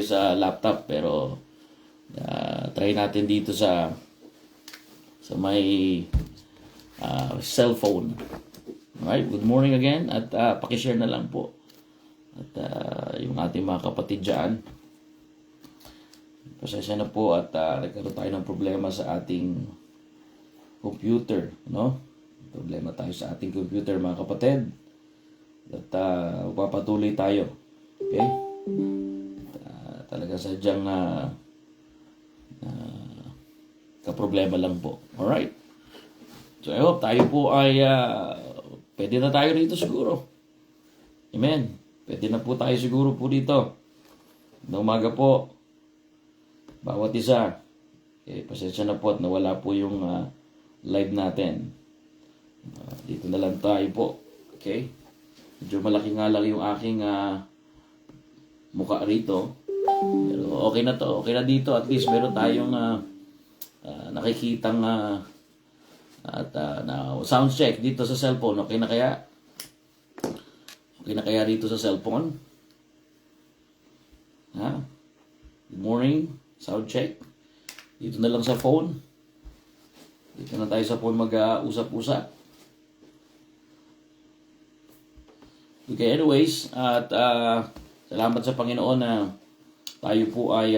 sa laptop, pero try natin dito sa may cellphone. Alright, good morning again at pakishare na lang po. At yung ating mga kapatid dyan, pasensya na po at nagkaroon tayo ng problema sa ating computer, no? Problema tayo sa ating computer, mga kapatid. At magpapatuloy tayo. Okay? Talaga sadyang kaproblema lang po. Alright? So I hope tayo po ay pwede na tayo dito siguro. Amen. Pwede na po tayo siguro po dito. Na umaga po. Bawat isa. Okay, pasensya na po at nawala po yung live natin. Dito na lang tayo po. Okay? Medyo malaki nga lang yung aking mukha rito. Pero okay na to. Okay na dito. At least meron tayong nakikitang sound check dito sa cellphone. Okay na kaya? Okay na kaya dito sa cellphone? Ha? Good morning. Sound check. Dito na lang sa phone. Dito na tayo sa phone mag-usap-usap. Okay, anyways, at salamat sa Panginoon na tayo po ay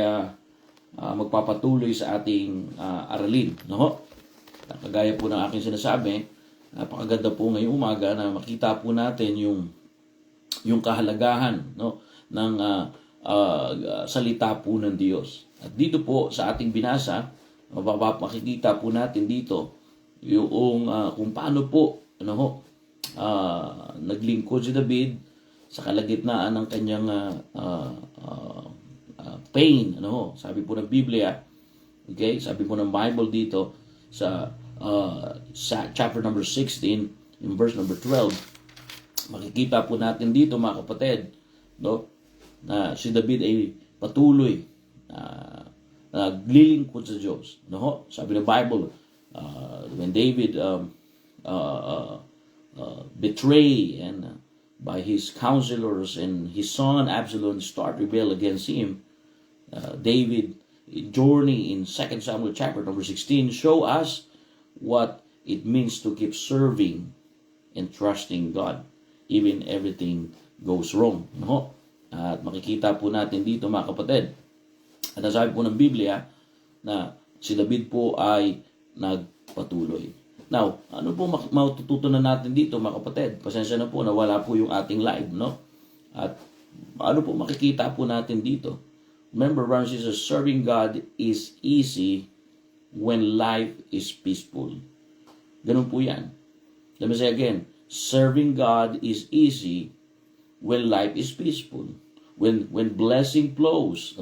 magpapatuloy sa ating aralin. No? Kagaya po ng aking sinasabi, napakaganda po ngayong umaga na makita po natin yung kahalagahan, no, ng salita po ng Diyos. At dito po sa ating binasa, makikita po natin dito yung kung paano po naglingkod si David sa kalagitnaan ng kanyang pain. Sabi po ng Biblia, okay, sabi po ng Bible dito sa chapter number 16 in verse number 12, makikita po natin dito, mga kapatid, no, na si David ay patuloy naglilingkod sa Diyos. No? Sabi ng Bible, when David betray and by his counselors and his son Absalom start rebel against him, David journey in 2 Samuel chapter number 16 show us what it means to keep serving and trusting God even everything goes wrong. No? At makikita po natin dito, mga kapatid, at nasabi po ng Biblia na si David po ay nagpatuloy. Now, ano po matututunan natin dito, mga kapatid? Pasensya na po, nawala po yung ating live, no? At ano po makikita po natin dito? Remember, brothers and sisters, serving God is easy when life is peaceful. Ganun po yan. Let me say again, serving God is easy when life is peaceful. When blessing flows,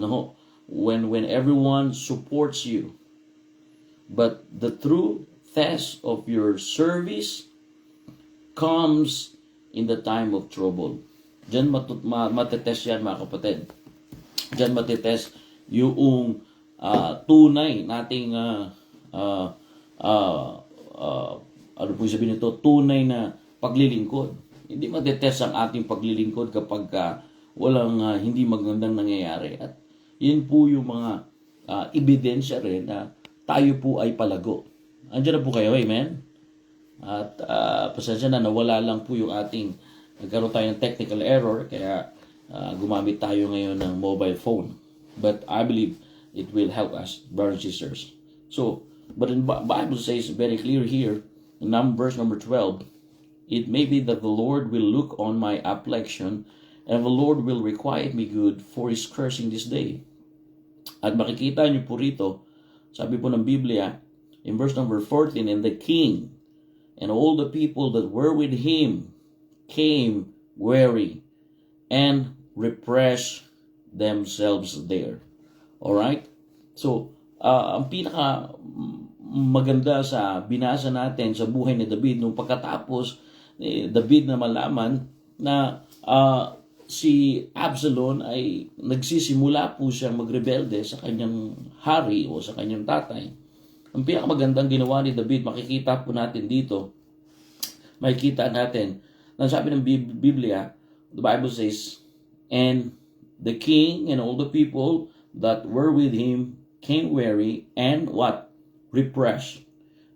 when everyone supports you. But the true test of your service comes in the time of trouble. Diyan matetest yan, mga kapatid. Diyan matetest yung tunay nating ano po sabihin nito, tunay na paglilingkod. Hindi matetest ang ating paglilingkod kapag walang hindi magandang nangyayari. At yun po yung mga ebidensya rin na tayo po ay palago. Andiyan na po kayo, amen? At pasensya na, nawala lang po yung nagkaroon tayo ng technical error, kaya gumamit tayo ngayon ng mobile phone. But I believe it will help us, brothers and sisters. So, but in Bible says very clear here, in verse number 12, it may be that the Lord will look on my affliction, and the Lord will requite me good for His cursing this day. At makikita niyo po rito, sabi po ng Biblia, in verse number 14, and the king and all the people that were with him came weary and refreshed themselves there. Alright? So, ang pinaka maganda sa binasa natin sa buhay ni David, nung pagkatapos ni David na malaman na si Absalom ay nagsisimula po siyang magrebelde sa kanyang hari o sa kanyang tatay. Ang pinakamagandang ginawa ni David, makikita po natin dito, makikita natin, na sabi ng Biblia, the Bible says, and The king and all the people that were with him came weary and what? Refreshed.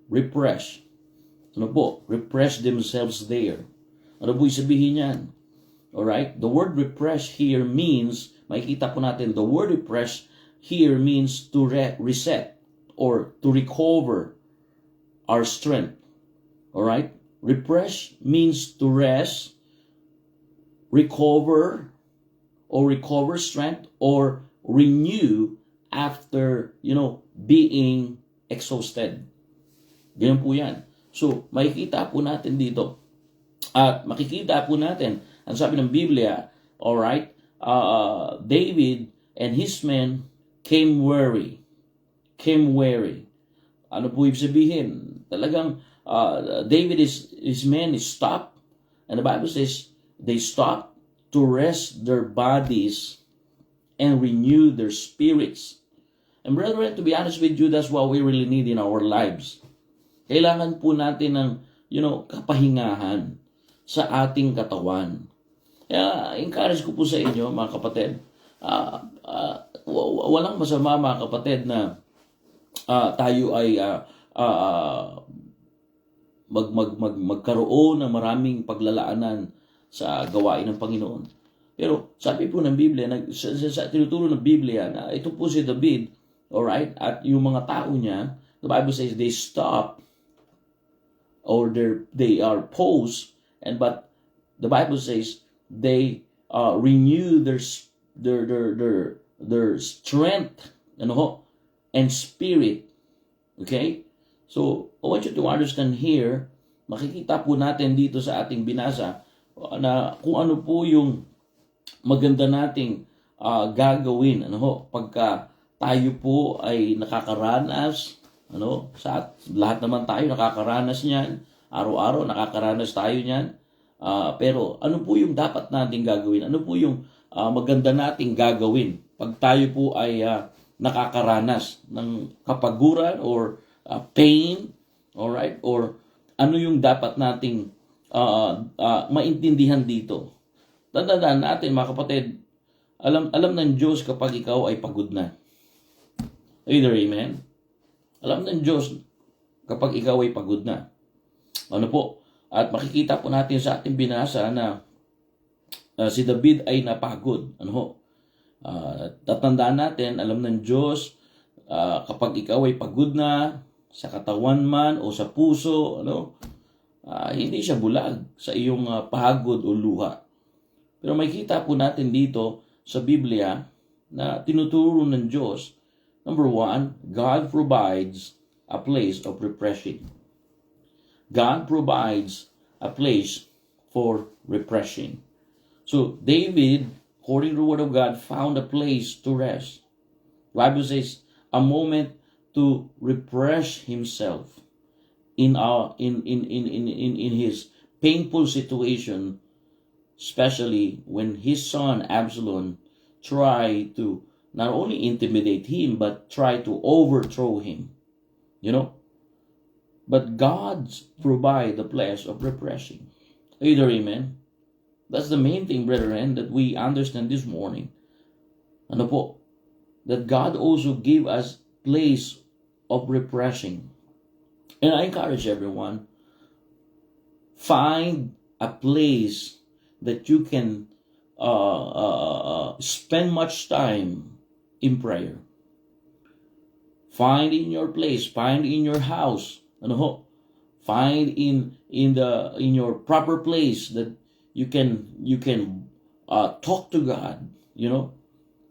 Refresh. Ano po? Refresh themselves there. Ano po sabihin yan? Alright? The word refresh here means, makikita po natin, the word refresh here means to reset or to recover our strength. Alright? Refresh means to rest, recover, or recover strength, or renew after, being exhausted. Ganyan po yan. So, makikita po natin dito. At makikita po natin, ang sabi ng Biblia, alright, David and his men came weary. Came weary. Ano po ibig sabihin? Talagang David his men stopped, and the Bible says they stopped to rest their bodies and renew their spirits. And brethren, to be honest with you, that's what we really need in our lives. Kailangan po natin ng, kapahingahan sa ating katawan. Kaya, encourage ko po sa inyo, mga kapatid, walang masama, mga kapatid, na tayo ay magkaroon ng maraming paglalaanan sa gawain ng Panginoon. Pero sabi po ng Biblia, tinuturo ng Biblia na ito po si David, alright, at yung mga tao niya, the Bible says they stop or they are paused, but the Bible says they renew their strength, and spirit. Okay? So, I want you to understand here, makikita po natin dito sa ating binasa na kung ano po yung maganda nating gagawin, pagka tayo po ay nakakaranas, sa lahat naman tayo nakakaranas niyan, araw-araw nakakaranas tayo niyan. Pero ano po yung dapat nating gagawin? Ano po yung maganda nating gagawin pag tayo po ay nakakaranas ng kapaguran or pain, alright? Or ano yung dapat nating maintindihan dito? Tandaan natin, mga kapatid, alam ng Diyos kapag ikaw ay pagod na. Either amen? Alam ng Diyos kapag ikaw ay pagod na. Ano po? At makikita po natin sa ating binasa na si David ay napagod. Tatandaan natin, alam ng Diyos, kapag ikaw ay pagod na, sa katawan man o sa puso, hindi siya bulag sa iyong pagod o luha. Pero makikita po natin dito sa Biblia na tinuturo ng Diyos, number 1, God provides a place of refreshing. God provides a place for refreshing. So, David, according to the Word of God, found a place to rest. The Bible says, a moment to refresh himself in his painful situation, especially when his son Absalom tried to not only intimidate him, but try to overthrow him. But God provide the place of refreshing. Either amen? That's the main thing, brethren, that we understand this morning. That God also gave us place of refreshing. And I encourage everyone, find a place that you can spend much time in prayer. Find in your place, find in your house, find in your proper place that you can talk to God.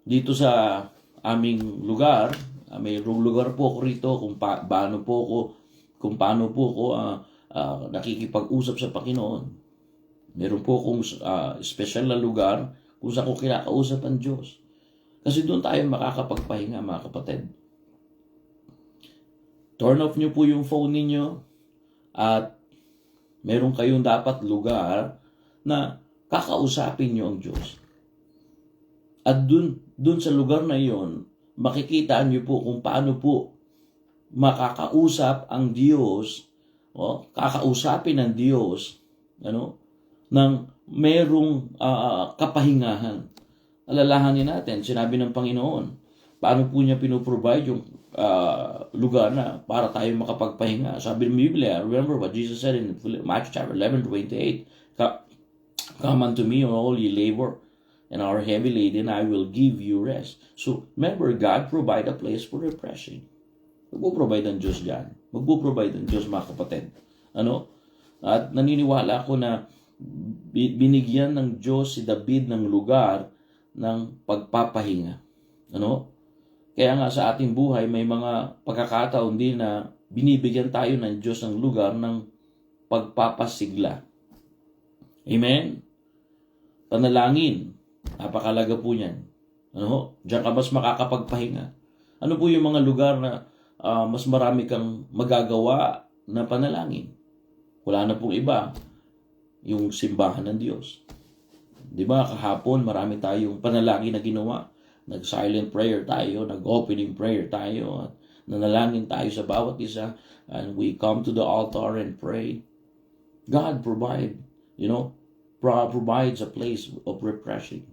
Dito sa aming lugar, may lugar po ako rito kung paano po ako nakikipag-usap sa Panginoon. Meron po akong special na lugar kung saan ko kinakausap ang Diyos. Kasi doon tayo makakapagpahinga, mga kapatid. Turn off nyo po yung phone ninyo at meron kayong dapat lugar na kakausapin nyo ang Diyos. At dun sa lugar na yon, makikita nyo po kung paano po makakausap ang Diyos, kakausapin ng Diyos, ng merong kapahingahan. alalahanin natin, sinabi ng Panginoon, paano po niya pinoprovide yung lugar na para tayo makapagpahinga. Sabi ng Biblia, remember what Jesus said in Matthew chapter 11:28, "Come unto me, all ye labor and are heavy laden, I will give you rest." So, remember, God provide a place for refreshing. Magpo-provide ang Diyos dyan. Magpo-provide ang Diyos, mga kapatid. Ano? At naniniwala ako na binigyan ng Diyos si David ng lugar ng pagpapahinga. Ano? Kaya nga sa ating buhay, may mga pagkakataon din na binibigyan tayo ng Diyos ng lugar ng pagpapasigla. Amen? Panalangin. Napakalaga po niyan. Ano? Diyan ka mas makakapagpahinga. Ano po yung mga lugar na mas marami kang magagawa na panalangin? Wala na pong iba. Yung simbahan ng Diyos. Di ba? Kahapon, marami tayong panalangin na ginawa. Nag-silent prayer tayo, nag-opening prayer tayo, at nanalangin tayo sa bawat isa, and we come to the altar and pray. God provides a place of refreshing.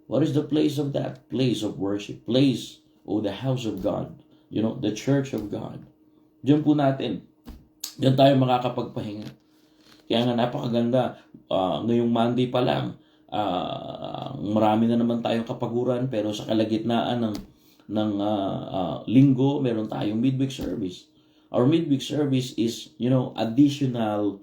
What is the place of that? Place of worship. Place, the house of God. The church of God. Diyan po natin. Diyan tayo makakapagpahinga. Kaya nga napakaganda, ngayong Monday pa lang, marami na naman tayong kapaguran, pero sa kalagitnaan ng linggo, meron tayong midweek service. Our midweek service is, additional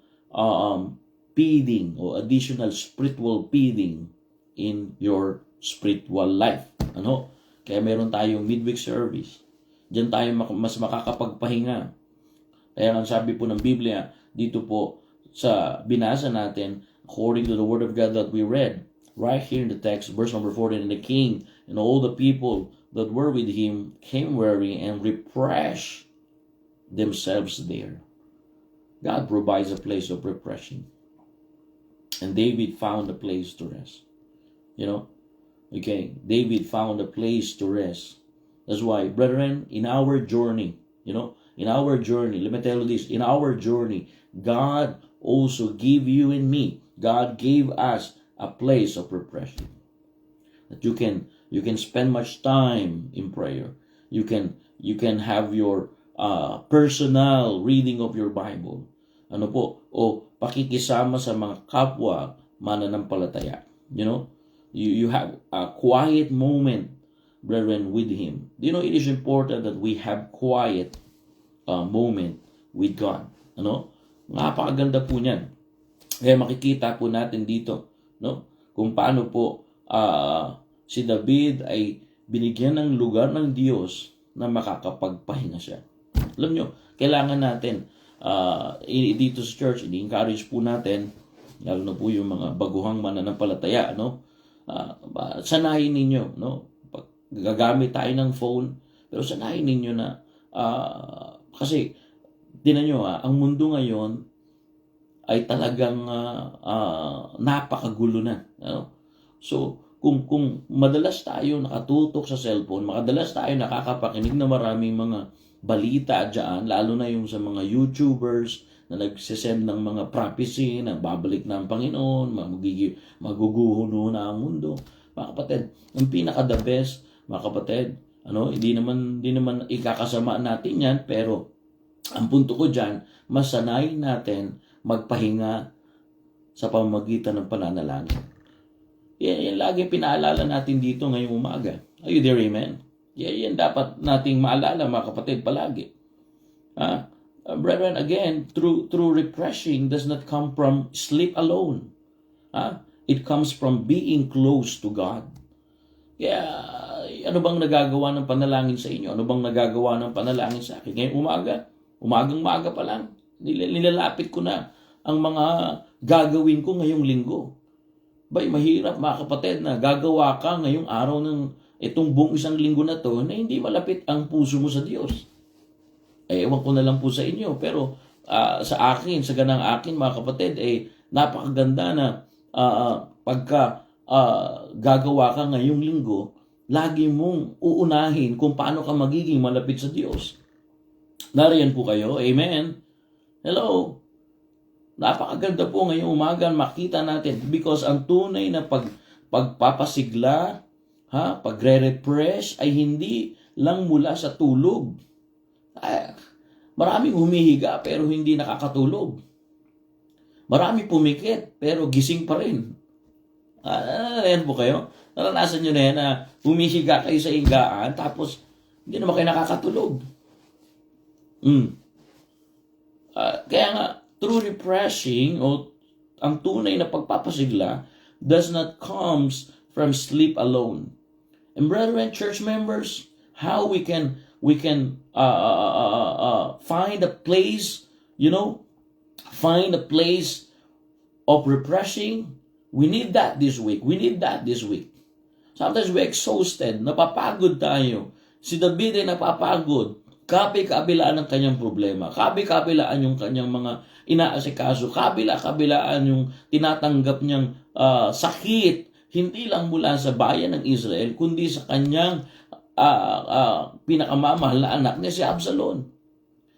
feeding o additional spiritual feeding in your spiritual life. Ano? Kaya meron tayong midweek service. Diyan tayo mas makakapagpahinga. Kaya ang sabi po ng Biblia, dito po sa binasa natin, according to the word of God that we read, right here in the text, verse number 14, "And the king and all the people that were with him came weary and refreshed themselves there." God provides a place of refreshing. And David found a place to rest. David found a place to rest. That's why, brethren, in our journey, let me tell you this, in our journey, God also gave you and me, God gave us a place of refreshing. That you can spend much time in prayer. You can have your personal reading of your Bible. O pakikisama sa mga kapwa mananampalataya. You have a quiet moment, brethren, with Him. It is important that we have quiet moment with God. Napakaganda po niyan. Kaya makikita po natin dito, kung paano po si David ay binigyan ng lugar ng Diyos na makakapagpahinga siya. Alam nyo, kailangan natin dito sa church, i-encourage po natin, lalo na po yung mga baguhang mananampalataya, sanayin ninyo, gagamit tayo ng phone, pero sanayin ninyo na, kasi, tinan nyo, ang mundo ngayon ay talagang napakagulo na. So, kung madalas tayo nakatutok sa cellphone, madalas tayo nakakapakinig na maraming mga balita dyan, lalo na yung sa mga YouTubers na nagsisend ng mga prophecy na babalik na ang Panginoon, maguguho na ang mundo. Mga kapatid, ang pinaka-the best, mga kapatid, hindi naman ikakasama natin yan, pero ang punto ko dyan, masanayin natin magpahinga sa pamamagitan ng pananalangin. Yan lagi pinaalala natin dito ngayong umaga. Are you there, amen? Yan dapat nating maalala, mga kapatid, palagi. Brethren, again, true refreshing does not come from sleep alone. It comes from being close to God. Kaya, ano bang nagagawa ng panalangin sa inyo? Ano bang nagagawa ng panalangin sa akin? Ngayong umagang-maga pa lang, nilalapit ko na ang mga gagawin ko ngayong linggo. Mahirap, mga kapatid, na gagawa ka ngayong araw ng itong buong isang linggo na to na hindi malapit ang puso mo sa Diyos. Ewan ko na lang po sa inyo, pero sa ganang akin, mga kapatid, napakaganda na pagka gagawa ka ngayong linggo, lagi mong uunahin kung paano ka magiging malapit sa Diyos. Nariyan po kayo, amen? Hello? Napakaganda po ngayong umaga makita natin, because ang tunay na pagpapasigla, pagre-refresh ay hindi lang mula sa tulog. Maraming humihiga pero hindi nakakatulog. Marami pumikit pero gising pa rin. Ayan po kayo? Naranasan nyo na yan na humihiga kayo sa higaan tapos hindi naman kayo nakakatulog. Kaya nga, true refreshing o ang tunay na pagpapasigla does not comes from sleep alone. And brethren, church members, how we can find a place, find a place of refreshing. We need that this week. Sometimes we're exhausted, napapagod tayo. Si David ay napapagod. Kabi-kabilaan ng kanyang problema. Kabi-kabilaan yung kanyang mga inaasikaso. Kabila-kabilaan yung tinatanggap niyang sakit. Hindi lang mula sa bayan ng Israel, kundi sa kanyang pinakamamahal na anak niya si Absalom.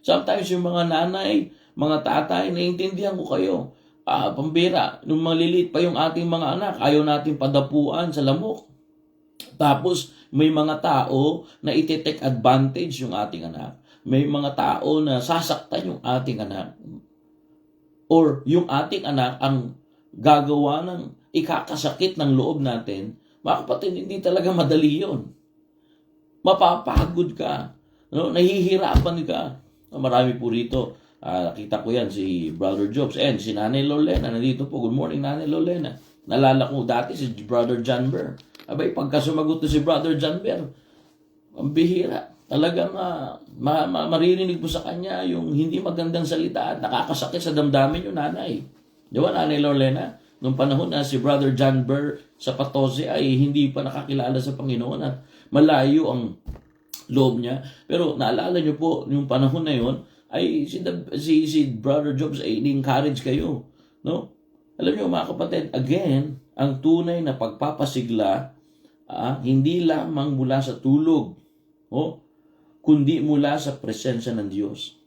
Sometimes yung mga nanay, mga tatay, naiintindihan ko kayo. Pambira, nung maliliit pa yung ating mga anak, ayaw natin padapuan sa lamok. Tapos, may mga tao na iti-take advantage yung ating anak. May mga tao na sasaktan yung ating anak. Or yung ating anak ang gagawa ng ikakasakit ng loob natin. Mga kapatid, hindi talaga madali yun. Mapapagod ka. Nahihirapan ka. Marami po rito. Nakita ko yan, si Brother Jobs and si Nanay Lolena. Nandito po. Good morning, Nanay Lolena. Nalala ko dati si Brother John Bear. Abay, pagka sumagot si Brother John Bear, ang bihira. Talagang maririnig po sa kanya yung hindi magandang salita at nakakasakit sa damdamin yung nanay. Di ba, Nanay Lolena? Nung panahon na si Brother John Bear sa Patose ay hindi pa nakakilala sa Panginoon at malayo ang loob niya. Pero naalala niyo po, yung panahon na yun, ay si Brother Jobs ay in-encourage kayo. No? Alam niyo mga kapatid, again, ang tunay na pagpapasigla, hindi lamang mula sa tulog, kundi mula sa presensya ng Diyos.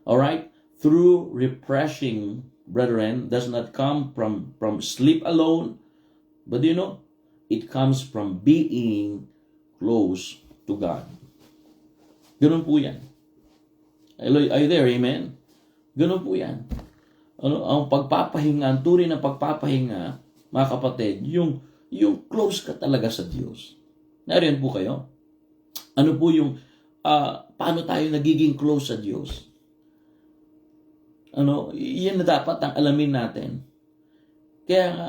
Alright? Through refreshing, brethren, does not come from sleep alone, but it comes from being close to God. Ganun po yan. Are you there? Amen? Ganun po yan. Ang pagpapahinga, ang tunay na pagpapahinga, mga kapatid, yung close ka talaga sa Diyos. Nariyan po kayo? Ano po yung, paano tayo nagiging close sa Diyos? Yan na dapat ang alamin natin. Kaya nga,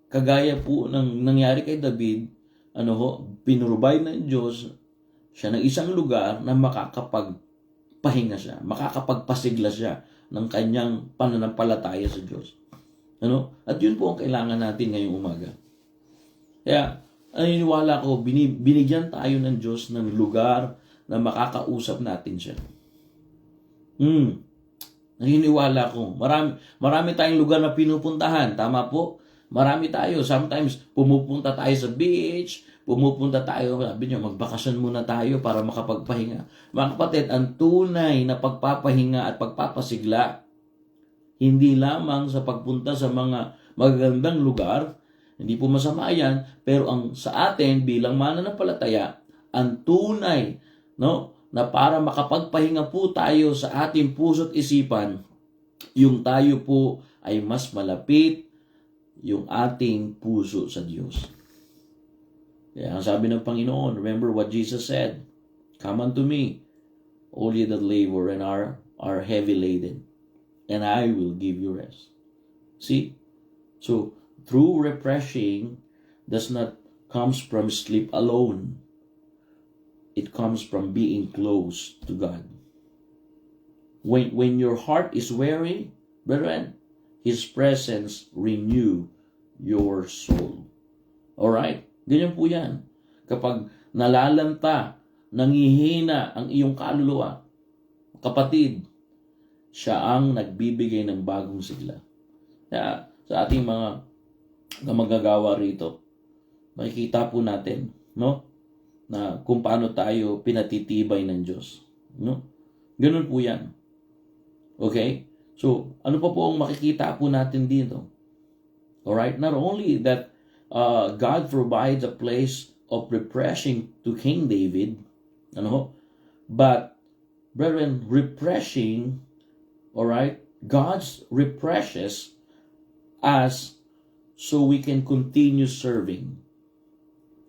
kagaya po ng nangyari kay David, pinurubay ng Diyos siya ng isang lugar na makakapagpahinga siya, makakapagpasigla siya ng kanyang pananampalataya sa Diyos. At yun po ang kailangan natin ngayong umaga. Kaya, naniniwala ko, binigyan tayo ng Diyos ng lugar na makakausap natin siya. Naniniwala ko. Marami tayong lugar na pinupuntahan. Tama po? Marami tayo. Sometimes, pumupunta tayo sa beach, sabi niyo, magbakasyon muna tayo para makapagpahinga. Mga kapatid, ang tunay na pagpapahinga at pagpapasigla, hindi lamang sa pagpunta sa mga magagandang lugar, hindi po masama yan, pero sa atin bilang mananampalataya, ang tunay, na para makapagpahinga po tayo sa ating puso't isipan, yung tayo po ay mas malapit yung ating puso sa Diyos. Kaya ang sabi ng Panginoon, remember what Jesus said, "Come unto me, all ye that labor and are heavy laden, and I will give you rest." See? So, true refreshing does not comes from sleep alone. It comes from being close to God. When your heart is weary, brethren, His presence renew your soul. Alright? Ganyan po yan. Kapag nalalanta, nangihina ang iyong kaluluwa, kapatid, siya ang nagbibigay ng bagong sigla. Kaya sa ating mga magagawa rito, makikita po natin, na kung paano tayo pinatitibay ng Diyos. Ganun po yan. Okay? So, ano pa po ang makikita po natin dito? Alright? Not only that God provides a place of refreshing to King David. Ano? But, brethren, refreshing, alright, God's refreshes us so we can continue serving.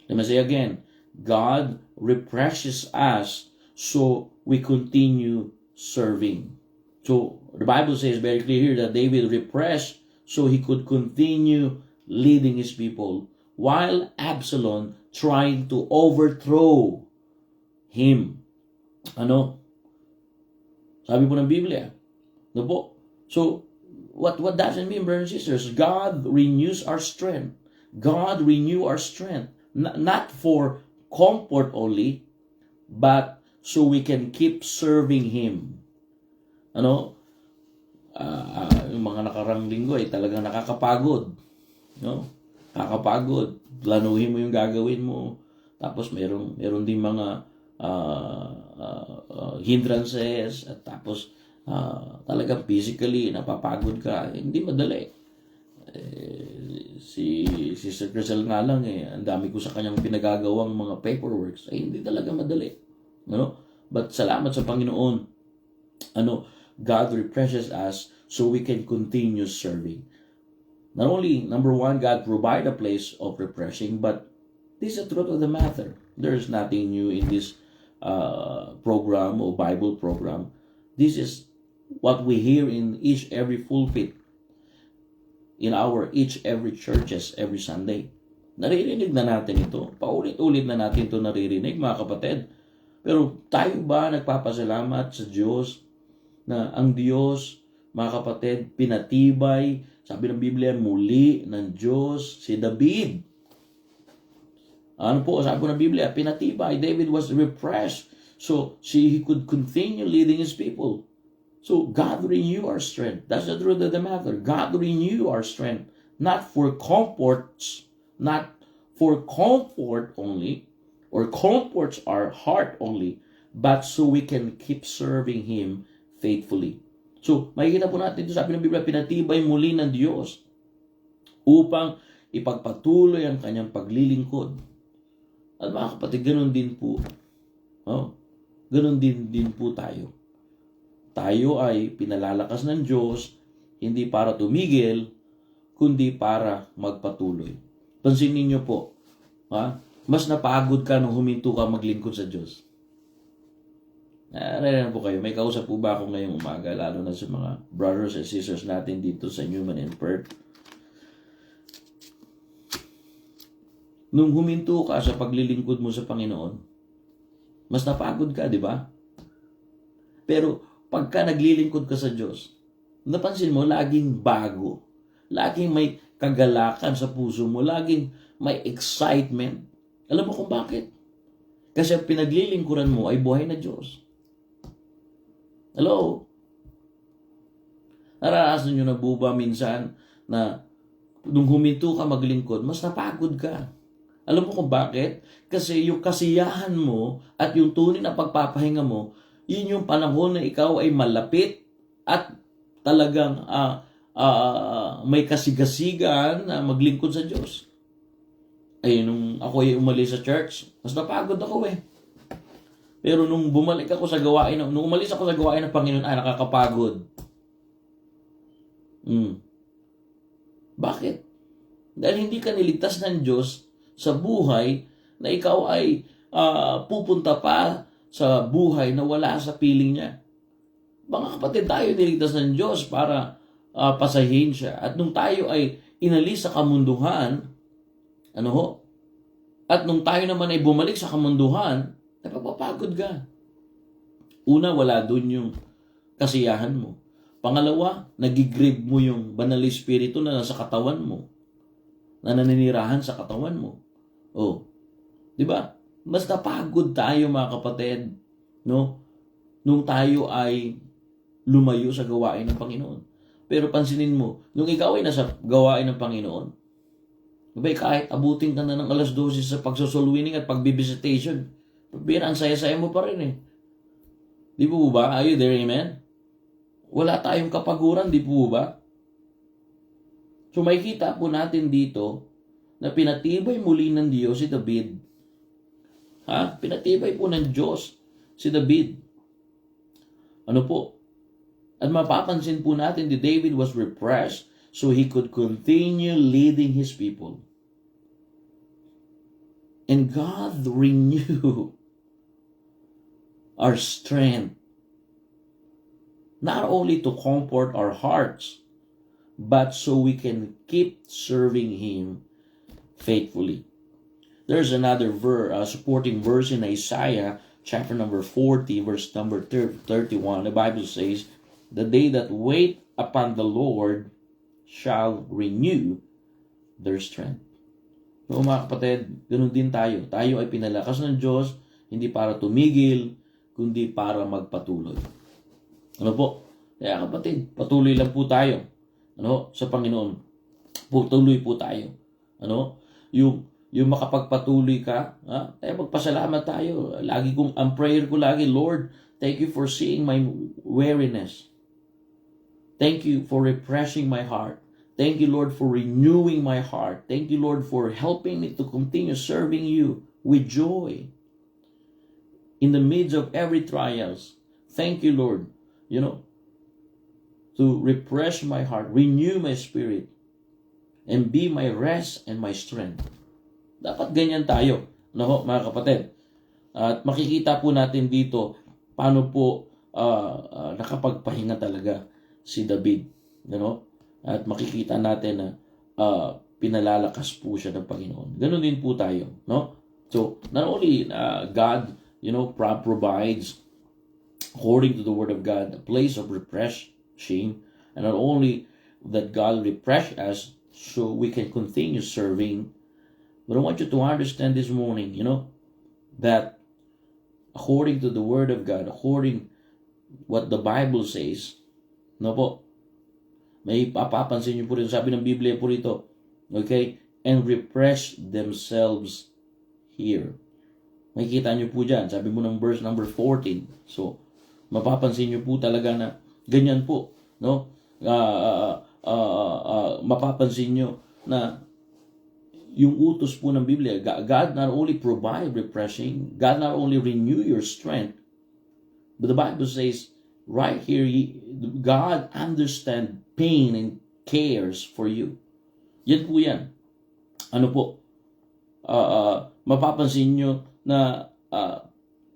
Let me say again, God refreshes us so we continue serving. So, the Bible says very clear here that David refreshed so he could continue leading his people while Absalom tried to overthrow him. Ano? Sabi po ng Biblia. No po? So, what does it mean, brothers and sisters? God renews our strength. God renew our strength. Not for comfort only, but so we can keep serving Him. Ano? Yung mga nakarang linggo ay talagang nakakapagod. No? Nakakapagod. Planuhin mo yung gagawin mo. Tapos meron din mga hindrances. At tapos talagang physically napapagod ka. Hindi madali. Si Sister Crisel nga lang ang dami ko sa kanyang pinagagawang mga paperworks. Ay hindi talaga madali. No? But salamat sa Panginoon. God refreshes us so we can continue serving. Not only, number one, God provide a place of refreshing, but this is the truth of the matter. There's nothing new in this program or Bible program. This is what we hear in each every pulpit, in our each every churches every Sunday. Naririnig na natin ito. Paulit-ulit na natin ito naririnig, mga kapatid. Pero tayo ba nagpapasalamat sa Diyos na ang Diyos, mga kapatid, pinatibay, sabi ng Biblia, muli ng Diyos si David. Ano po, sabi po ng Biblia, pinatibay. David was refreshed so he could continue leading his people. So God renew our strength. That's the truth of the matter. God renew our strength. Not for comforts, not for comfort only, or comforts our heart only, but so we can keep serving Him faithfully. So, makikita po natin ito, sabi ng Biblia, pinatibay muli ng Diyos upang ipagpatuloy ang kanyang paglilingkod. At mga kapatid, ganun din po. Ganun din po tayo. Tayo ay pinalalakas ng Diyos, hindi para tumigil, kundi para magpatuloy. Pansinin niyo po, mas napagod ka nung huminto ka maglingkod sa Diyos. Naririnig po kayo, may kausap po ba ako ngayong umaga, lalo na sa mga brothers and sisters natin dito sa Newman and Perth. Nung huminto ka sa paglilingkod mo sa Panginoon, mas napagod ka, di ba? Pero pagka naglilingkod ka sa Diyos, napansin mo, laging bago. Laging may kagalakan sa puso mo. Laging may excitement. Alam mo kung bakit? Kasi ang pinaglilingkuran mo ay buhay na Diyos. Hello? Naranasan nyo na ba minsan na nung huminto ka maglingkod, mas napagod ka? Alam mo kung bakit? Kasi yung kasiyahan mo at yung tunay na pagpapahinga mo, yun yung panahon na ikaw ay malapit at talagang may kasigasigan na maglingkod sa Diyos. Ay, nung ako ay umalis sa church, mas napagod ako eh. Pero nung umalis ako sa gawain ng Panginoon, nakakapagod. Bakit? Dahil hindi ka niligtas ng Diyos sa buhay na ikaw ay pupunta pa sa buhay na wala sa piling niya. Mga kapatid, tayo niligtas ng Diyos para pasahin siya. At nung tayo ay inalis sa kamunduhan, at nung tayo naman ay bumalik sa kamunduhan, napapapagod ka. Una, wala dun yung kasiyahan mo. Pangalawa, nagigrieve mo yung banal espiritu na nasa katawan mo, na naninirahan sa katawan mo. Di ba? Mas napagod tayo, mga kapatid, no? Nung tayo ay lumayo sa gawain ng Panginoon. Pero pansinin mo, nung ikaw ay nasa gawain ng Panginoon, diba, kahit abutin ka na ng alas 12 sa pagsoul winning at pagbibisitation, ang saya-saya mo pa rin eh. Di po ba? Are you there, amen? Wala tayong kapaguran, di po ba? So makikita po natin dito na pinatibay muli ng Diyos si David. Pinatibay po ng Diyos si David. Ano po? At mapapansin po natin that David was repressed so he could continue leading his people. And God renew our strength, not only to comfort our hearts, but so we can keep serving Him faithfully. There's another supporting verse in Isaiah chapter number 40, verse number 31. The Bible says, "The they that wait upon the Lord shall renew their strength." So mga kapatid, ganun din tayo. Tayo ay pinalakas ng Diyos, hindi para tumigil, kundi para magpatuloy. Ano po? Kaya kapatid, patuloy lang po tayo. Sa Panginoon. Tuloy po tayo. Yung makapagpatuloy ka, magpasalamat tayo. Ang prayer ko lagi, Lord, thank you for seeing my weariness. Thank you for refreshing my heart. Thank you, Lord, for renewing my heart. Thank you, Lord, for helping me to continue serving you with joy in the midst of every trials. Thank you, Lord, to refresh my heart, renew my spirit, and be my rest and my strength. Dapat ganyan tayo, mga kapatid. At makikita po natin dito paano po nakapagpahinga talaga si David. At makikita natin na pinalalakas po siya ng Panginoon. Ganun din po tayo. So, not only God, provides, according to the Word of God, a place of refreshing, and not only that God refresh us so we can continue serving, but I want you to understand this morning, that according to the Word of God, according what the Bible says, may papapansin niyo po rin, sabi ng Biblia po rito, okay, and refresh themselves here. Makikita niyo po dyan, sabi mo ng verse number 14. So, mapapansin niyo po talaga na ganyan po, mapapansin niyo na yung utos po ng Biblia, God not only provide refreshing, God not only renew your strength, but the Bible says, right here, God understands pain and cares for you. Yan po yan. Mapapansin nyo na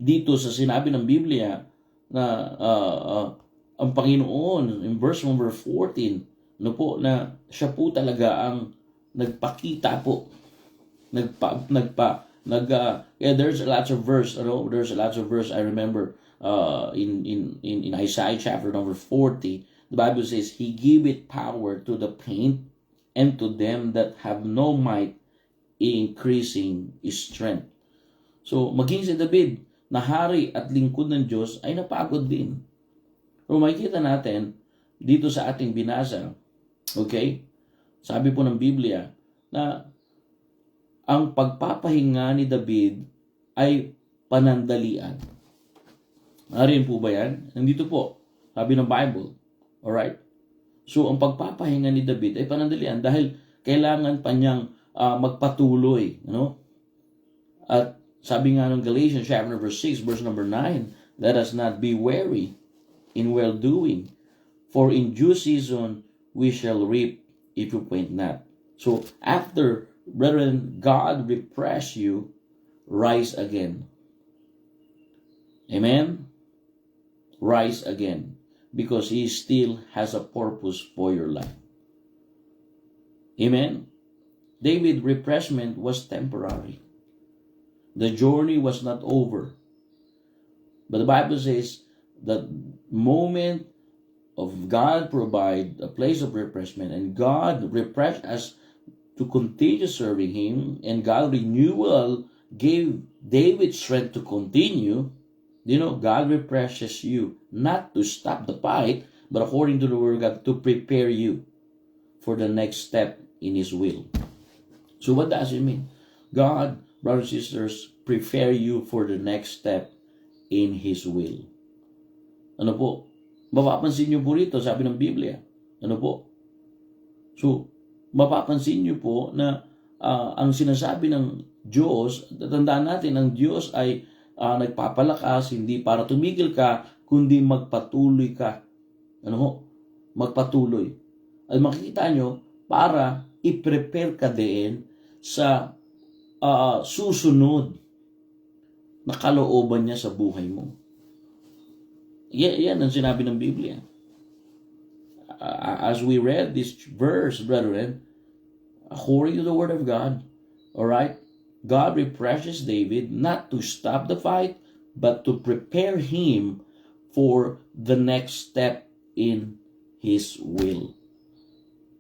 dito sa sinabi ng Biblia na ang Panginoon, in verse number 14, na siya po talaga ang nagpakita po. There's a lot of verse, I remember in Isaiah chapter number 40, the Bible says, He giveth power to the faint, and to them that have no might, increasing strength. So, maging si David, na hari at lingkod ng Diyos, ay napagod din. So, makikita natin, dito sa ating binasa, okay, sabi po ng Biblia, na ang pagpapahinga ni David ay panandalian. Nariyan po ba yan? Nandito po, sabi ng Bible. Alright? So, ang pagpapahinga ni David ay panandalian dahil kailangan pa niyang magpatuloy. At sabi nga ng Galatians chapter number 6, verse number 9, let us not be weary in well-doing, for in due season we shall reap if we faint not. So, after, brethren, God refresh you, rise again. Amen? Rise again. Because He still has a purpose for your life. Amen? David's refreshment was temporary. The journey was not over. But the Bible says that moment of God provide a place of refreshment, and God refreshed us to continue serving Him, and God renewal gave David strength to continue. God refreshes you not to stop the fight, but according to the Word of God, to prepare you for the next step in His will. So what does it mean? God, brothers and sisters, prepare you for the next step in His will. Mapapansin niyo po rito, sabi ng Biblia. So, mapapansin niyo po na ang sinasabi ng Diyos, tandaan natin, ang Diyos ay nagpapalakas, hindi para tumigil ka, kundi magpatuloy ka. Ano ho? Magpatuloy. At makikita nyo, para i-prepare ka din sa susunod na kalooban niya sa buhay mo. Yan ang sinabi ng Biblia. As we read this verse, brethren, according to the Word of God, alright, God refreshes David not to stop the fight, but to prepare him for the next step in His will.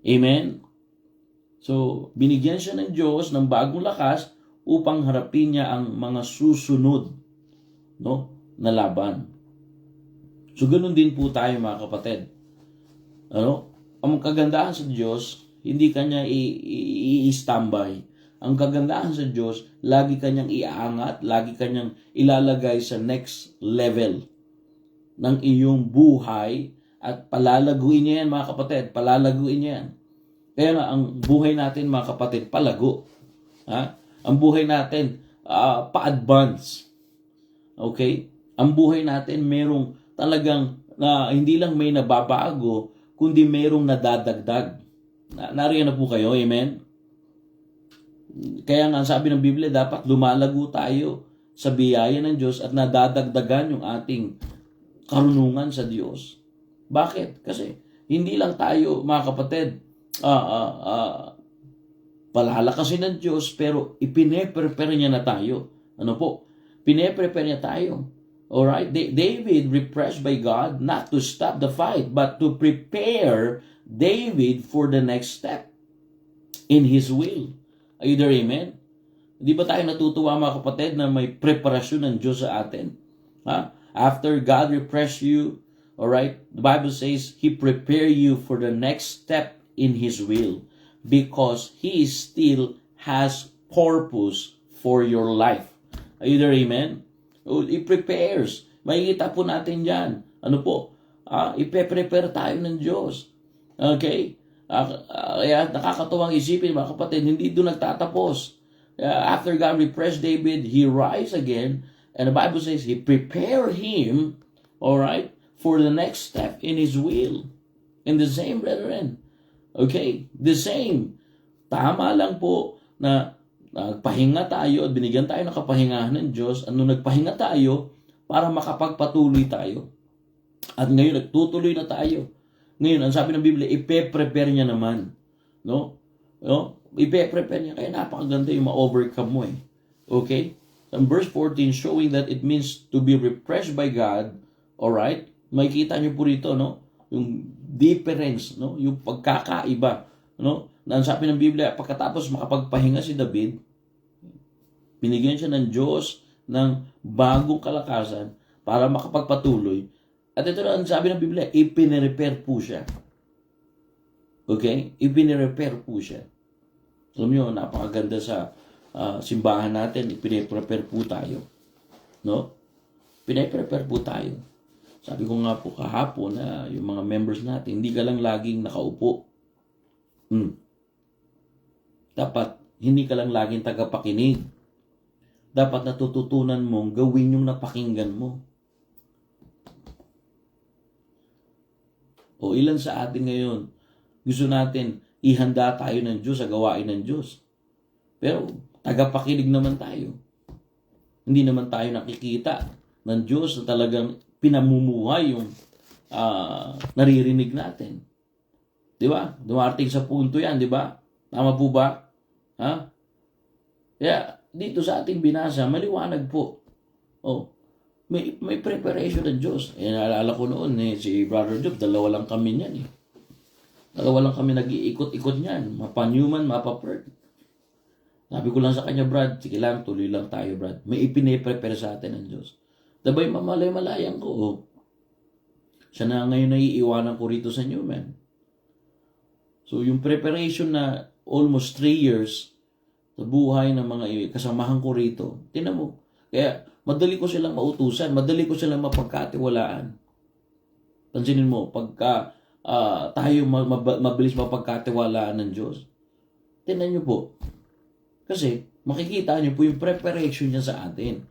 Amen? So, binigyan siya ng Diyos ng bagong lakas upang harapin niya ang mga susunod, no, na laban. So, ganun din po tayo, mga kapatid. Ano? Ang kagandahan sa Diyos, hindi kanya i-standby. Ang kagandahan sa Diyos, lagi kanyang iaangat, lagi kanyang ilalagay sa next level ng iyong buhay at palalaguin niya yan, mga kapatid. Palalaguin niya yan. Kaya nga, ang buhay natin, mga kapatid, palago. Ha? Ang buhay natin, pa-advance. Okay? Ang buhay natin, merong talagang, hindi lang may nababago, kundi merong nadadagdag. Nariyan na po kayo, amen? Kaya nga, sabi ng Biblia, dapat lumalago tayo sa biyaya ng Diyos at nadadagdagan yung ating karunungan sa Diyos. Bakit? Kasi hindi lang tayo, mga kapatid, palalakasin ng Diyos, pero ipine-prepare niya na tayo. Ano po? Pine-prepare niya tayo. Alright? David refreshed by God not to stop the fight, but to prepare David for the next step in His will. Are you there, amen? Di ba tayo natutuwa, mga kapatid, na may preparasyon ng Diyos sa atin? Ha? After God refresh you, alright, the Bible says He prepare you for the next step in His will because He still has purpose for your life. Are you there, amen? He prepares. Makikita po natin yan. Ano po? Ipe-prepare tayo ng Diyos. Okay? Kaya nakakatuwang isipin, mga kapatid, hindi doon nagtatapos. After God refreshed David, he rise again, and the Bible says He prepared him, alright, for the next step in His will. And the same, brethren. Okay? The same. Tama lang po na nagpahinga tayo at binigyan tayo ng kapahingahan ng Diyos. Ano, nagpahinga tayo para makapagpatuloy tayo. At ngayon, nagtutuloy na tayo. Ngayon, ang sabi ng Biblia, ipe-prepare niya naman. No? Ipe-prepare niya. Kaya napakaganda yung ma-overcome mo eh. Okay? And verse 14, showing that it means to be refreshed by God. Alright? Makikita niyo po rito, no? Yung difference, no? Yung pagkakaiba, no? Na ang sabi ng Biblia, pagkatapos makapagpahinga si David, binigyan siya ng Diyos ng bagong kalakasan para makapagpatuloy. At ito na ang sabi ng Biblia, ipine-repair po siya. Okay? Ipine-repair po siya. Alam nyo, napakaganda sa simbahan natin, ipine-prepare po tayo. No? Pine-prepare po tayo. Sabi ko nga po kahapon na yung mga members natin, hindi ka lang laging nakaupo. Dapat, hindi ka lang laging tagapakinig. Dapat natututunan mong gawin yung napakinggan mo. O ilan sa atin ngayon, gusto natin ihanda tayo ng Diyos sa gawain ng Diyos. Pero tagapakinig naman tayo. Hindi naman tayo nakikita ng Diyos na talagang pinamumuhay yung naririnig natin. Di ba? Dumarating sa punto yan, di ba? Tama po ba? Ha? Kaya dito sa ating binasa, maliwanag po. May preparation ng Diyos. Naalala ko noon, si Brother Job, dalawa lang kami niyan. Dalawa lang kami nag-iikot-ikot niyan. Mapa-Newman, mapa-Perth. Sabi ko lang sa kanya, Brad, sige lang, tuloy lang tayo, Brad. May ipine-prepare sa atin ng Diyos. Dabay mamalay-malayan ko. Siya na ngayon naiiwanan ko rito sa Newman. So, yung preparation na almost 3 years sa buhay ng mga kasamahan ko rito, tinan mo, kaya madali ko silang mautusan, madali ko silang mapagkatiwalaan. Pansinin mo, pagka tayo mabilis mapagkatiwalaan ng Diyos, tinan nyo po, Kasi makikita niyo po yung preparation niya sa atin.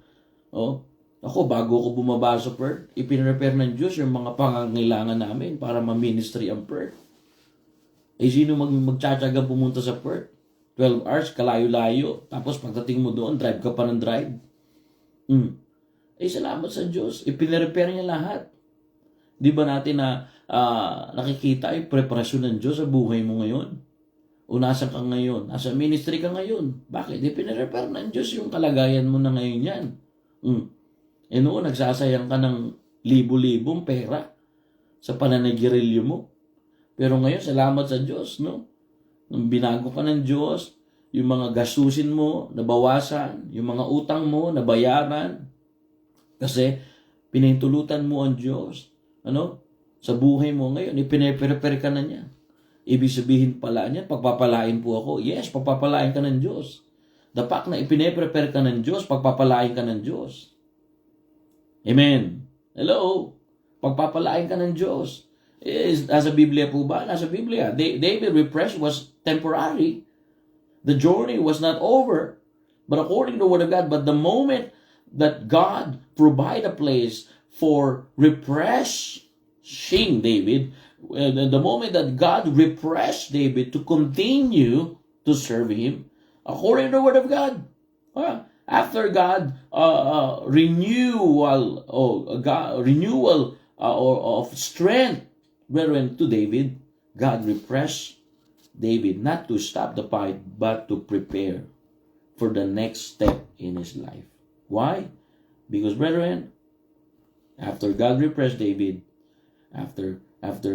Oh, ako, bago ako bumaba sa Perth, ipinrepare ng Diyos yung mga pangangailangan namin para ma-ministry ang Perth. Eh, sino magtsatsaga pumunta sa Perth? 12 hours, kalayo-layo. Tapos pagdating mo doon, drive ka pa ng drive. Eh, salamat sa Diyos. Ipinrepare niya lahat. Di ba natin na nakikita yung preparasyon ng Diyos sa buhay mo ngayon? O nasa ka ngayon? Nasa ministry ka ngayon? Bakit? Ipinrepare ng Diyos yung kalagayan mo na ngayon yan. Eh noon, nagsasayang ka ng libo-libong pera sa pananagirilyo mo. Pero ngayon, salamat sa Diyos, no? Nung binago ka ng Diyos, yung mga gastusin mo, nabawasan, yung mga utang mo, nabayaran. Kasi, pinahintulutan mo ang Diyos, sa buhay mo ngayon, ipine-prepare ka na niya. Ibig sabihin pala niya, pagpapalain po ako. Yes, pagpapalain ka ng Diyos. The fact na ipine-prepare ka ng Diyos, pagpapalain ka ng Diyos. Amen. Hello? Pagpapalain ka ng Diyos. Nasa Biblia po ba? Nasa Biblia. David refresh was temporary. The journey was not over. But according to the Word of God, but the moment that God provide a place for refreshing David, the moment that God refreshed David to continue to serve Him, according to the Word of God, after God renewal of strength, brethren, to David, God refreshed David not to stop the fight, but to prepare for the next step in his life. Why? Because, brethren, after God refreshed David, after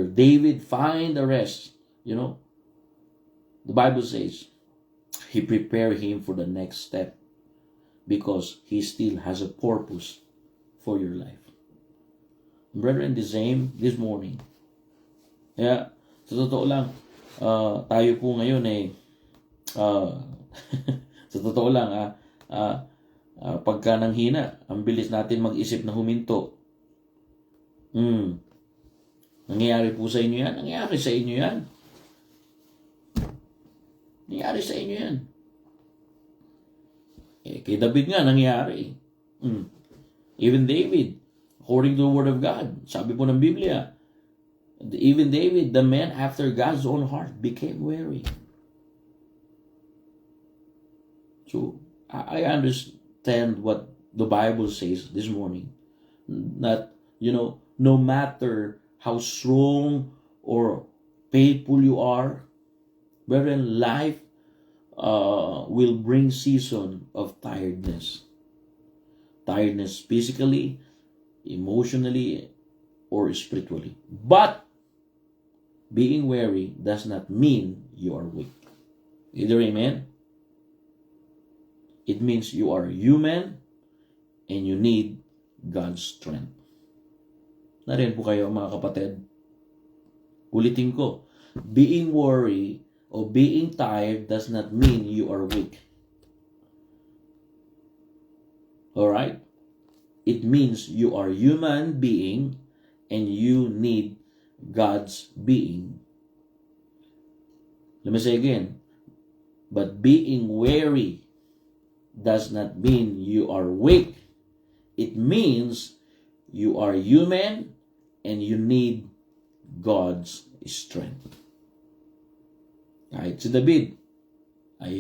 David find the rest, the Bible says, He prepared him for the next step because he still has a purpose for your life. Brethren, the same this morning. Kaya, sa totoo lang, tayo po ngayon sa totoo lang, pagka nanghina, ang bilis natin mag-isip na huminto. Nangyayari po sa inyo yan? Nangyayari sa inyo yan. Nangyayari sa inyo yan. Kay David nga, nangyayari. Even David, according to the Word of God, sabi po ng Biblia, even David, the man after God's own heart, became weary. So, I understand what the Bible says this morning. That, no matter how strong or faithful you are, wherein life will bring season of tiredness. Tiredness physically, emotionally, or spiritually. But being weary does not mean you are weak. Either amen? It means you are human and you need God's strength. Nariyan po kayo, mga kapatid. Ulitin ko, being worried or being tired does not mean you are weak. Alright? It means you are human being and you need God's being. Let me say again. But being weary does not mean you are weak. It means you are human and you need God's strength. Kahit si David ay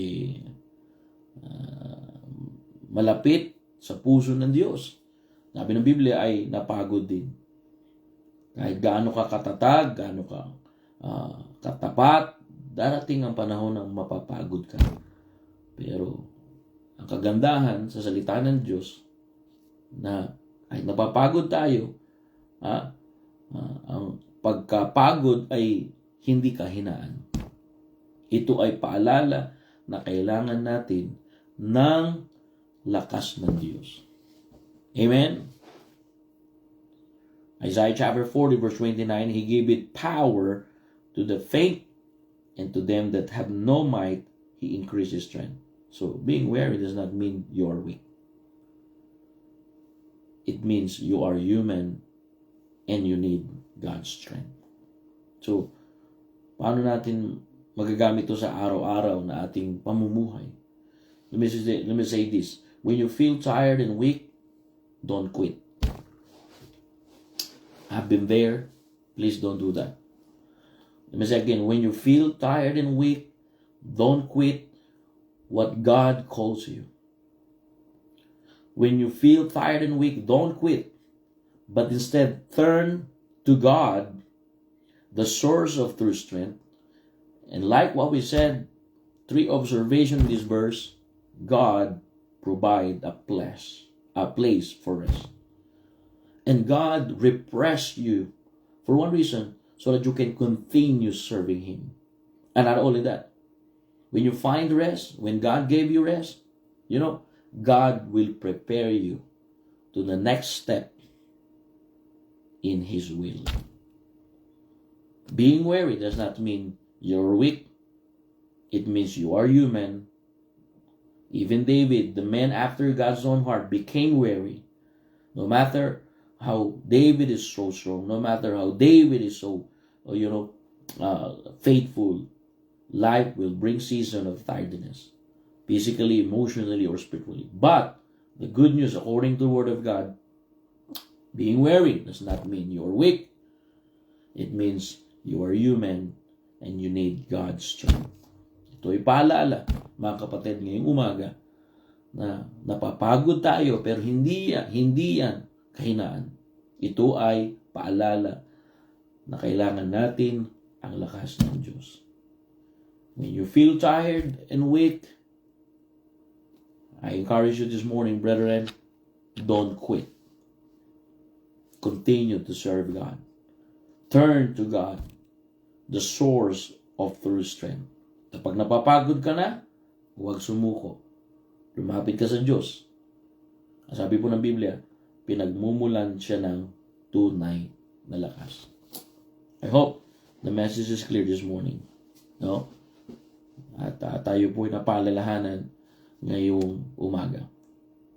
malapit sa puso ng Diyos. Sabi ng Biblia ay napagod din. Kahit gaano ka katatag, gaano ka katapat, darating ang panahon ng mapapagod ka. Pero ang kagandahan sa salita ng Diyos na kahit napapagod tayo, ang pagkapagod ay hindi kahinaan. Ito ay paalala na kailangan natin ng lakas ng Diyos. Amen? Isaiah chapter 40 verse 29, He gave it power to the faint, and to them that have no might, He increases strength. So, being weary does not mean you are weak. It means you are human and you need God's strength. So, paano natin magagamit ito sa araw-araw na ating pamumuhay? let me say this. When you feel tired and weak, don't quit. I've been there. Please don't do that. Let me say again, when you feel tired and weak, don't quit what God calls you. When you feel tired and weak, don't quit, but instead turn to God, the source of true strength. And like what we said, 3 observations in this verse, God provide a place for rest. And God repressed you for one reason, so that you can continue serving Him. And not only that, when you find rest, when God gave you rest, God will prepare you to the next step in His will. Being weary does not mean you're weak. It means you are human. Even David, the man after God's own heart, became weary. No matter how David is so strong, no matter how David is so, faithful, life will bring season of tiredness, physically, emotionally, or spiritually. But the good news, according to the Word of God, being weary does not mean you're weak. It means you are human and you need God's strength. Ito ay paalala, mga kapatid, ngayong umaga, na napapagod tayo pero hindi yan kahinaan. Ito ay paalala na kailangan natin ang lakas ng Diyos. When you feel tired and weak, I encourage you this morning, brethren, don't quit. Continue to serve God. Turn to God, the source of true strength. Kapag napapagod ka na, huwag sumuko. Lumapit ka sa Diyos. Sabi po ng Biblia, pinagmumulan siya ng tunay na lakas. I hope the message is clear this morning. No? At tayo po'y napaalalahanan ngayong umaga.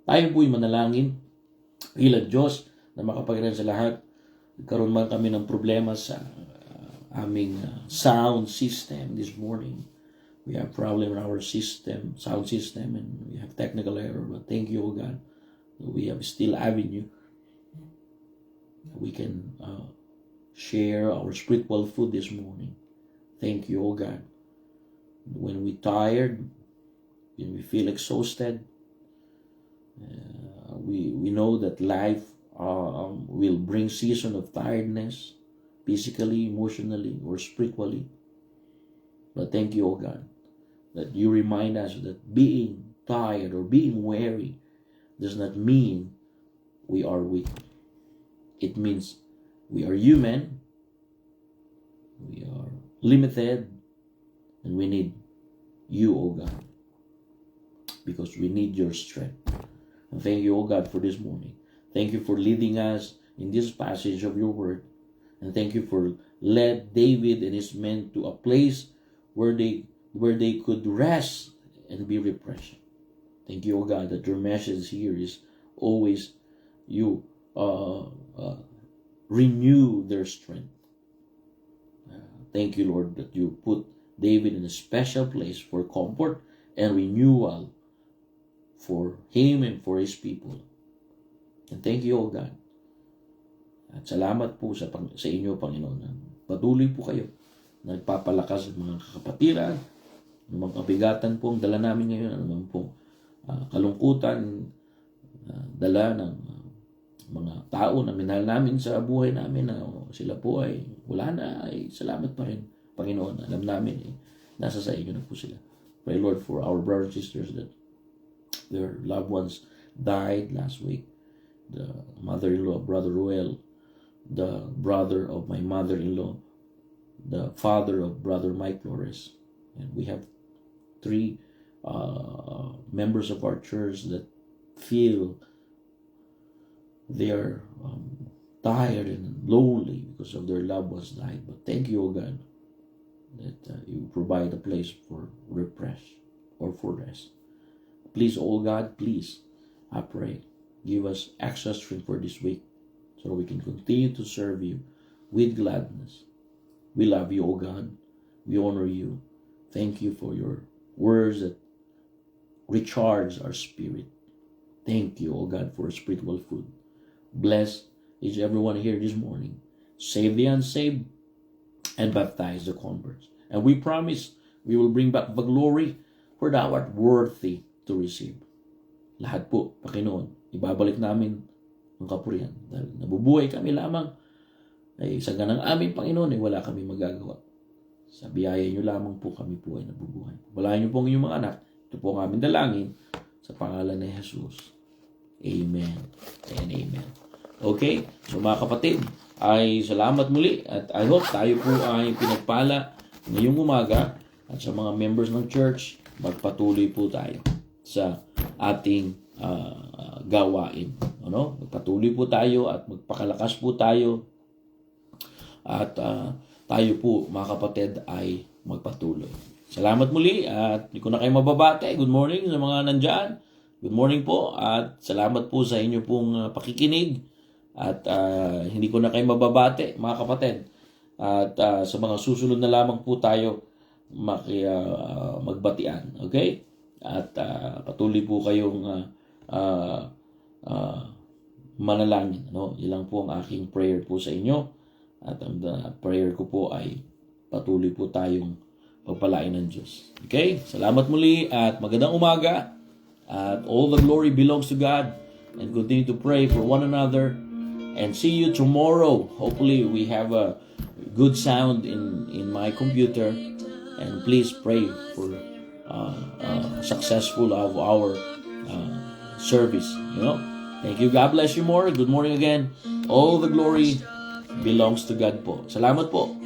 Tayo po'y manalangin. Ilang Diyos na makapagiran sa lahat. Nagkaroon man kami ng problema sa aming sound system this morning. We have problem in our sound system, and we have technical error. But thank you, O God, that we have still avenue. We can share our spiritual food this morning. Thank you, O God. When we're tired, when we feel exhausted, we know that life will bring season of tiredness, physically, emotionally, or spiritually. But thank you, O God, that you remind us that being tired or being weary does not mean we are weak. It means we are human, we are limited, and we need you, O God, because we need your strength. And thank you, O God, for this morning. Thank you for leading us in this passage of your word. And thank you for led David and his men to a place where they could rest and be refreshed. Thank you, O God, that your message here is always you renew their strength. Thank you, Lord, that you put David in a special place for comfort and renewal for him and for his people. And thank you, O God. At salamat po sa inyo, Panginoon. Patuloy po kayo nagpapalakas ng mga kakapatiran, ng mga kabigatan po ang dala namin ngayon, naman po kalungkutan, dala ng mga tao na minahal namin sa buhay namin na sila po ay wala na, ay salamat pa rin, Panginoon. Alam namin, nasa sa inyo na po sila. Pray, Lord, for our brothers and sisters that their loved ones died last week. The mother-in-law, Brother Ruel, the brother of my mother-in-law, the father of Brother Mike Flores. And we have 3 members of our church that feel they are tired and lonely because of their loved ones died. But thank you, O God, that you provide a place for refresh or for rest. Please, O God, please, I pray, give us extra strength for this week so we can continue to serve you with gladness. We love you, O God. We honor you. Thank you for your words that recharge our spirit. Thank you, O God, for spiritual food. Bless each everyone here this morning. Save the unsaved and baptize the converts. And we promise we will bring back the glory, for thou art worthy to receive. Lahat po, Panginoon, ibabalik namin ang kapurihan. Dahil nabubuhay kami lamang, ay sa ganang aming Panginoon ay wala kami magagawa. Sa biyaya niyo lamang po kami po ay nabubuhay. Walahin niyo po ang inyong mga anak. Ito po ang aming dalangin sa pangalan ni Jesus. Amen and amen. Okay, so mga kapatid, ay salamat muli at I hope tayo po ay pinagpala ngayong umaga at sa mga members ng church, magpatuloy po tayo sa ating gawain. Ano? Magpatuloy po tayo at magpakalakas po tayo at tayo po mga kapatid ay magpatuloy. Salamat muli at hindi ko na kayo mababate. Good morning sa mga nandyan. Good morning po at salamat po sa inyo pong pakikinig at hindi ko na kayo mababate mga kapatid. At sa mga susunod na lamang po tayo magbatian. Okay? At patuloy po kayong manalangin. No? Ilang po ang aking prayer po sa inyo. At ang prayer ko po ay patuloy po tayong pagpalain ng Diyos. Okay? Salamat muli at magandang umaga. At all the glory belongs to God. And continue to pray for one another. And see you tomorrow. Hopefully we have a good sound in my computer. And please pray for successful of our service. You know. Thank you. God bless you more. Good morning again. All the glory belongs to God po. Salamat po.